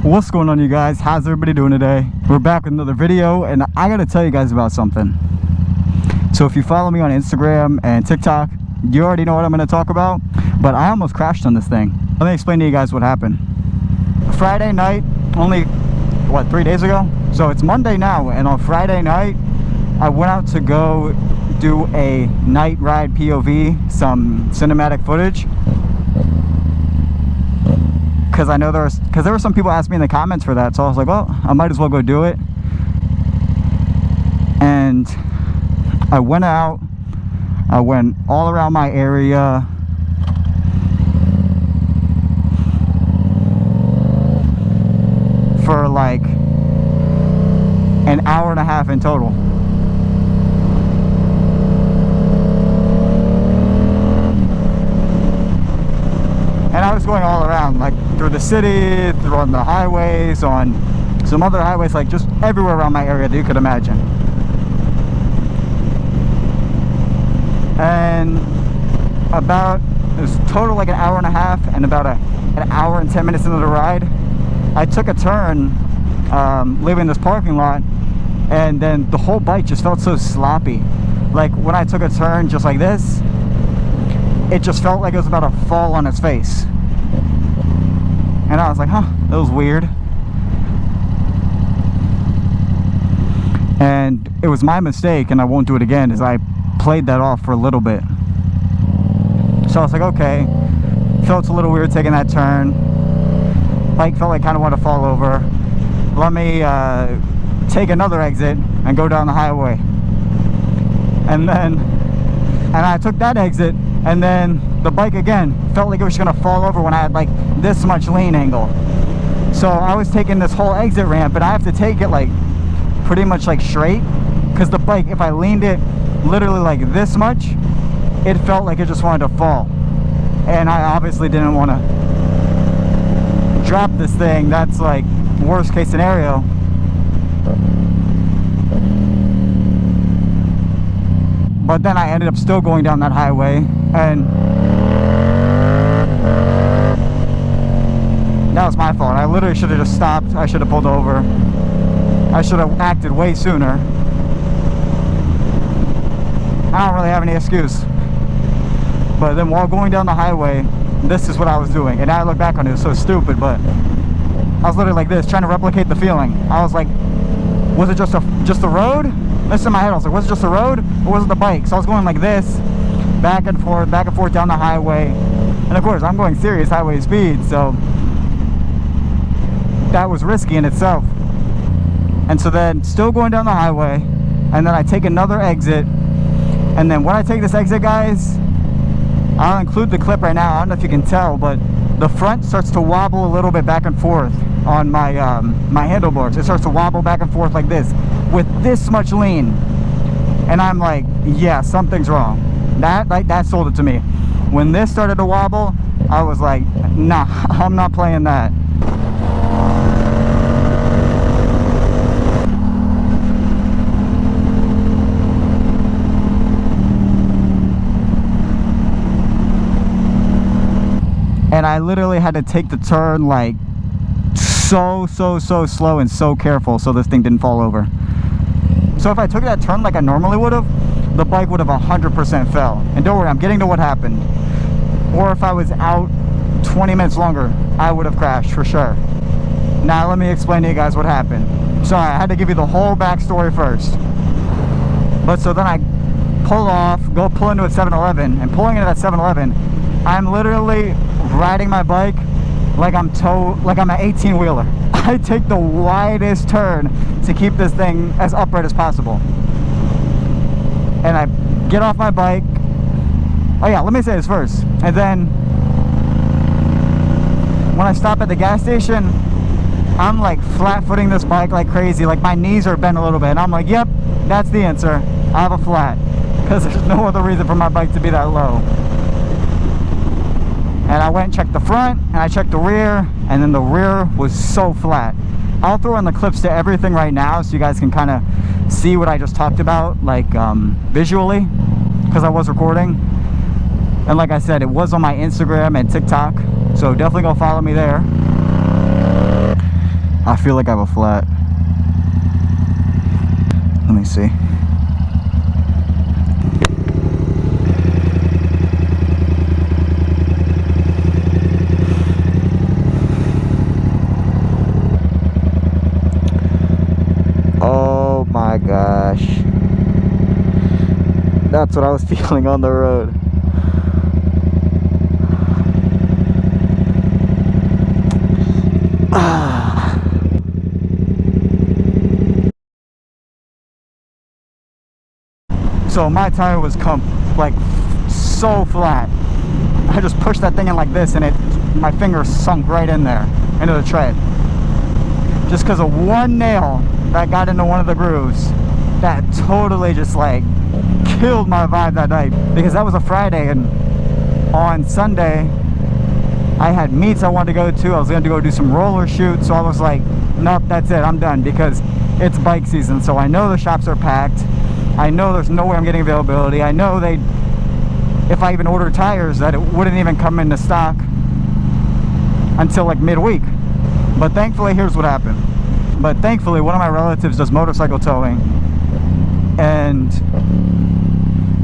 What's going on, you guys? How's everybody doing today? We're back with another video, and I gotta tell you guys about something. So if you follow me on Instagram and TikTok, you already know what I'm gonna talk about, but I almost crashed on this thing. Let me explain to you guys what happened. Friday night, only what, 3 days ago? So it's Monday now, and on Friday night I went out to go do a night ride POV, some cinematic footage, because I know there were some people asking me in the comments for that, so I was like, well, I might as well go do it. And I went out, I went all around my area, for like an hour and a half in total. And I was going all around, like through the city, through on the highways, on some other highways, like just everywhere around my area that you could imagine. And it was total like an hour and a half, and about an hour and 10 minutes into the ride, I took a turn, leaving this parking lot, and then the whole bike just felt so sloppy. Like when I took a turn just like this, it just felt like it was about to fall on its face. And I was like, huh, that was weird. And it was my mistake, and I won't do it again, is I played that off for a little bit. So I was like, okay, felt a little weird taking that turn. Bike felt like kind of wanted to fall over. Let me take another exit and go down the highway. And I took that exit, and then the bike again felt like it was gonna fall over when I had like this much lean angle. So I was taking this whole exit ramp, and I have to take it like pretty much like straight, because the bike, if I leaned it literally like this much, it felt like it just wanted to fall. And I obviously didn't want to drop this thing. That's like worst case scenario. But then I ended up still going down that highway, and that was my fault. I literally should have just stopped. I should have pulled over. I should have acted way sooner. I don't really have any excuse. But then while going down the highway, this is what I was doing. And now I look back on it, it was so stupid, but I was literally like this, trying to replicate the feeling. I was like, was it just the road? That's in my head. I was like, was it just the road, or was it the bike? So I was going like this, back and forth down the highway. And of course, I'm going serious highway speed, so that was risky in itself. And so then, still going down the highway, and then I take another exit. And then when I take this exit, guys, I'll include the clip right now. I don't know if you can tell, but the front starts to wobble a little bit back and forth on my my handlebars. It starts to wobble back and forth like this with this much lean, and I'm like, yeah, something's wrong. That sold it to me. When this started to wobble, I was like, nah, I'm not playing that. And I literally had to take the turn like so slow and so careful so this thing didn't fall over. So if I took that turn like I normally would have, the bike would have 100% fell. And don't worry, I'm getting to what happened. Or if I was out 20 minutes longer, I would have crashed for sure. Now let me explain to you guys what happened. Sorry, I had to give you the whole backstory first. But so then I pull off, go pull into a 7-Eleven, and pulling into that 7-Eleven, I'm literally riding my bike like I'm an 18-wheeler. I take the widest turn to keep this thing as upright as possible. And I get off my bike. Oh yeah, let me say this first. And then when I stop at the gas station, I'm like flat-footing this bike like crazy. Like my knees are bent a little bit. And I'm like, yep, that's the answer. I have a flat. Because there's no other reason for my bike to be that low. And I went and checked the front, and I checked the rear, and then the rear was so flat. I'll throw in the clips to everything right now so you guys can kind of see what I just talked about, like visually, because I was recording. And like I said, it was on my Instagram and TikTok, so definitely go follow me there. I feel like I have a flat. Let me see. Oh my gosh. That's what I was feeling on the road. So my tire was like so flat. I just pushed that thing in like this, and my finger sunk right in there into the tread. Just because of one nail that got into one of the grooves, that totally just like killed my vibe that night. Because that was a Friday, and on Sunday I had meets I wanted to go to. I was going to go do some roller shoots, so I was like, nope, that's it, I'm done, because it's bike season. So I know the shops are packed. I know there's no way I'm getting availability. I know if I even order tires, that it wouldn't even come into stock until like midweek. But thankfully, here's what happened. But thankfully, one of my relatives does motorcycle towing, and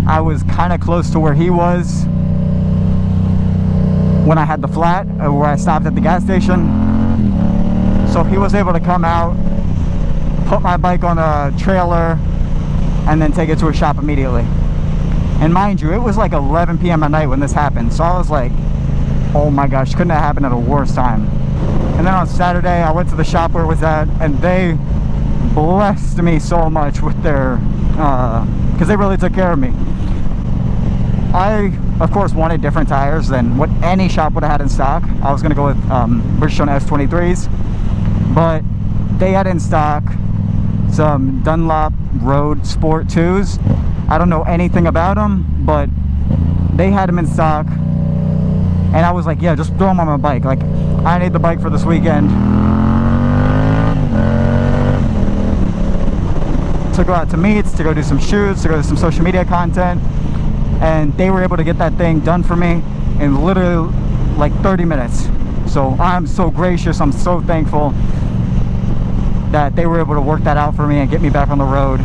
I was kind of close to where he was when I had the flat, where I stopped at the gas station. So he was able to come out, put my bike on a trailer, and then take it to a shop immediately. And mind you, it was like 11 p.m. at night when this happened, so I was like, oh my gosh, couldn't have happened at a worse time. And then on Saturday, I went to the shop where it was at, and they blessed me so much with their, because they really took care of me. I, of course, wanted different tires than what any shop would have had in stock. I was going to go with Bridgestone S23s, but they had in stock some Dunlop Road Sport 2s. I don't know anything about them, but they had them in stock, and I was like, yeah, just throw them on my bike. Like, I need the bike for this weekend to go out to meets, to go do some shoots, to go do some social media content. And they were able to get that thing done for me in literally like 30 minutes. So I'm so gracious, I'm so thankful that they were able to work that out for me and get me back on the road.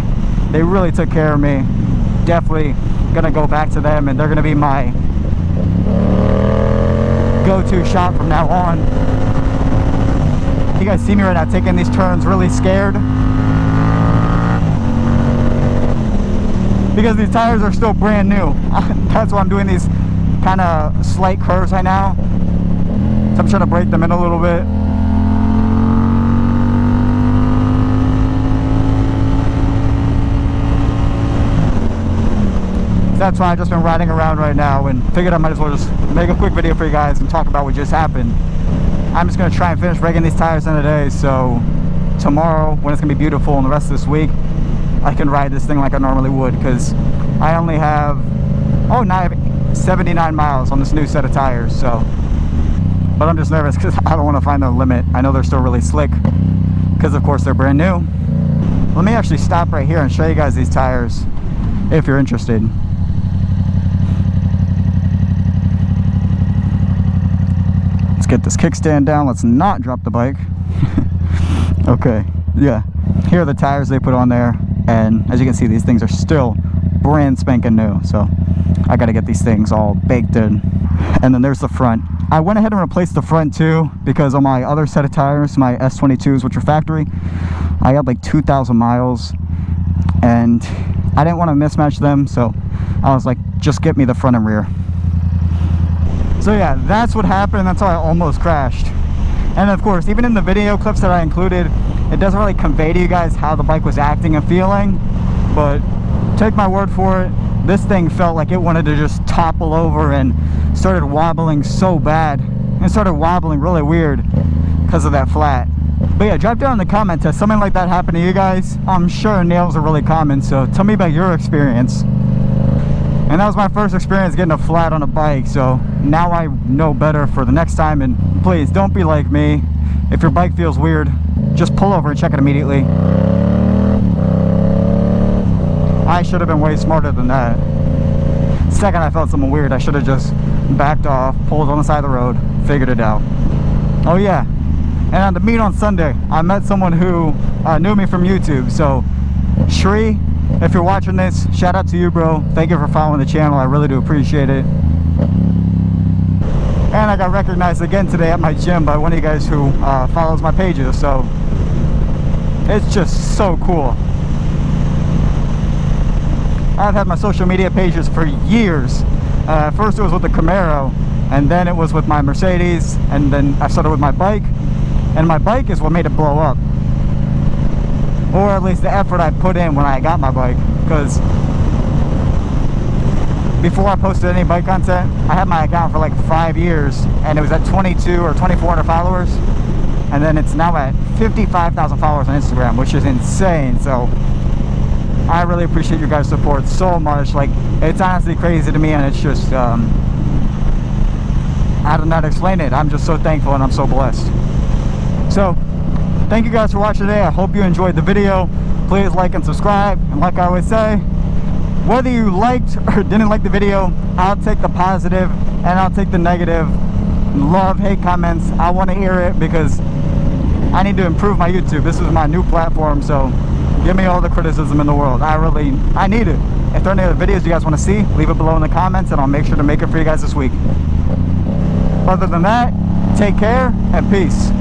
They really took care of me. Definitely gonna go back to them, and they're gonna be my go-to shop from now on. You guys see me right now taking these turns really scared, because these tires are still brand new. That's why I'm doing these kind of slight curves right now. So I'm trying to break them in a little bit. That's why I've just been riding around right now and figured I might as well just make a quick video for you guys and talk about what just happened. I'm just going to try and finish rigging these tires in a day, so tomorrow, when it's going to be beautiful, and the rest of this week, I can ride this thing like I normally would, because I only have, now I have 79 miles on this new set of tires. So, but I'm just nervous because I don't want to find the limit. I know they're still really slick because of course they're brand new. Let me actually stop right here and show you guys these tires if you're interested. Let's get this kickstand down. Let's not drop the bike. Okay, yeah, here are the tires they put on there, and as you can see, these things are still brand spanking new. So I got to get these things all baked in. And then there's the front. I went ahead and replaced the front too, because on my other set of tires, my S22s, which are factory, I had like 2,000 miles, and I didn't want to mismatch them, so I was like, just get me the front and rear. So yeah, that's what happened, and that's how I almost crashed. And of course, even in the video clips that I included, it doesn't really convey to you guys how the bike was acting and feeling, but take my word for it, this thing felt like it wanted to just topple over and started wobbling so bad, and started wobbling really weird because of that flat. But yeah, drop down in the comments, has something like that happened to you guys? I'm sure nails are really common, so tell me about your experience. And that was my first experience getting a flat on a bike, so now I know better for the next time. And please don't be like me. If your bike feels weird, just pull over and check it immediately. I should have been way smarter than that. The second I felt something weird, I should have just backed off, pulled on the side of the road, figured it out. Oh yeah, And on the meet on Sunday, I met someone who knew me from YouTube. So Shri, if you're watching this, shout out to you, bro. Thank you for following the channel. I really do appreciate it. And I got recognized again today at my gym by one of you guys who follows my pages. So it's just so cool. I've had my social media pages for years. First it was with the Camaro, and then it was with my Mercedes, and then I started with my bike. And my bike is what made it blow up. Or at least the effort I put in when I got my bike. Because before I posted any bike content, I had my account for like 5 years, and it was at 22 or 2,400 followers. And then it's now at 55,000 followers on Instagram, which is insane. So I really appreciate your guys' support so much. Like, it's honestly crazy to me, and it's just I don't know how to explain it. I'm just so thankful and I'm so blessed. So thank you guys for watching today. I hope you enjoyed the video. Please like and subscribe, and like I always say, whether you liked or didn't like the video, I'll take the positive and I'll take the negative. Love, hate comments, I want to hear it, because I need to improve my YouTube. This is my new platform, so give me all the criticism in the world. I need it. If there are any other videos you guys want to see, leave it below in the comments, and I'll make sure to make it for you guys this week. Other than that, take care and peace.